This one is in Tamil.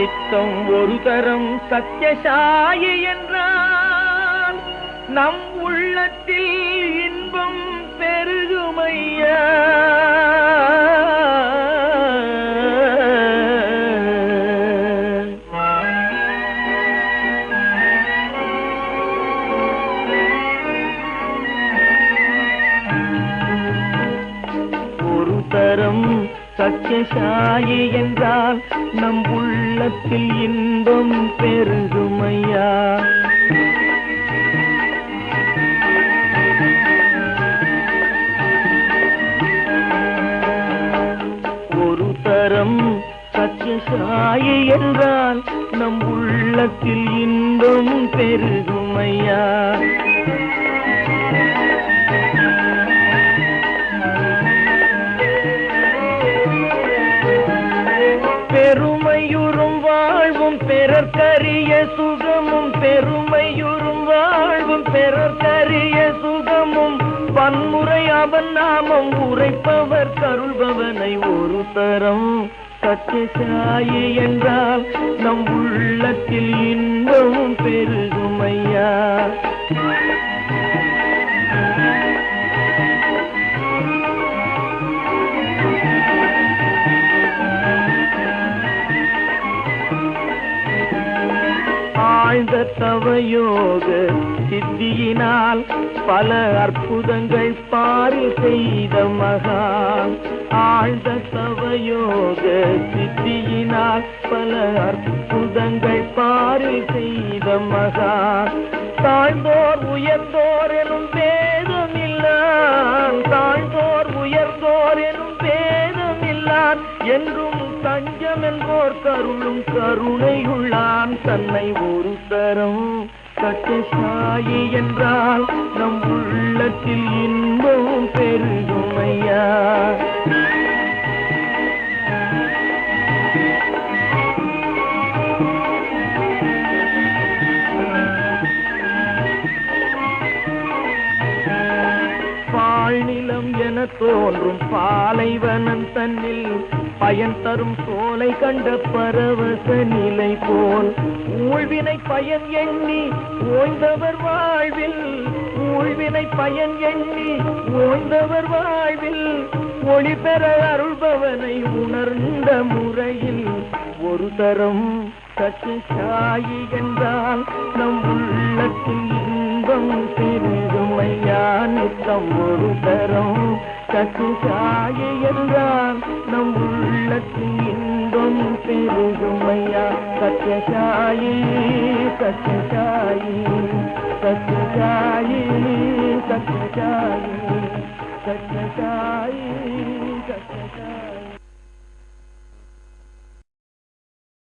நித்தம் ஒரு தரம் சத்யசாயி என்றால் நம் உள்ளத்தில் இன்பம் பெருகுமையா. ஒரு தரம் சத்யசாயி என்றால் நம் உள்ளத்தில் இன்பம் பெருகுமையா. ஒரு தரம் சத்யசாயி என்றால் நம் உள்ளத்தில் இன்பம் பெருகுமையா. பெருமையுறும் வாழ்வும் பிறர்க்கரிய சுகமும், பெருமையுறும் வாழ்வும் பிறர்க்கரிய சுகமும், பன்முறை அவன் நாமம் உரைப்பவர் கருள்பவனை ஒரு தரம் சத்யசாயி என்றால் நம் உள்ளத்தில் இன்பம் பெருகுமையா. ஆழ்ந்த தவயோக சித்தியினால் பல அற்புதங்கள் பாரில் செய்த மகான். ஆழ்ந்த தவயோக சித்தியினால் பல அற்புதங்கள் பாரில் செய்த மகான். தாழ்ந்தோர் உயர்ந்தோர் எனும் பேதமில்லான், தாழ்ந்தோர் உயர்ந்தோர் எனும் பேதமில்லான், என்றும் தஞ்சம் என்போர் கருளும் கருணையுள்ளான். தன்னை ஒரு தரம் சத்யசாயி என்றால் நம் உள்ளத்தில் இன்பம் பெருகுமையா. பாழ்நிலம் என தோன்றும் பாலைவனம் தன்னில் பயன் தரும் சோலை கண்ட பரவச நிலை போல் ஊழ்வினை பயன் எண்ணி ஓய்ந்தவர் வாழ்வில், ஊழ்வினை பயன் எண்ணி ஓய்ந்தவர் வாழ்வில் ஒளி பெற அருள்பவனை உணர்ந்த முறையில் ஒரு தரம் சத்யசாயி என்றால் நம் உள்ளத்தில் இன்பம் பெருகுமையா. நித்தம் ஒரு தரம் சத்யசாயி என்றால் நம் உள்ளத்தில் இன்பம் பெருகுமையா. சத்யசாயி சத்யசாயி சத்யசாயி சத்யசாயி சத்யசாயி.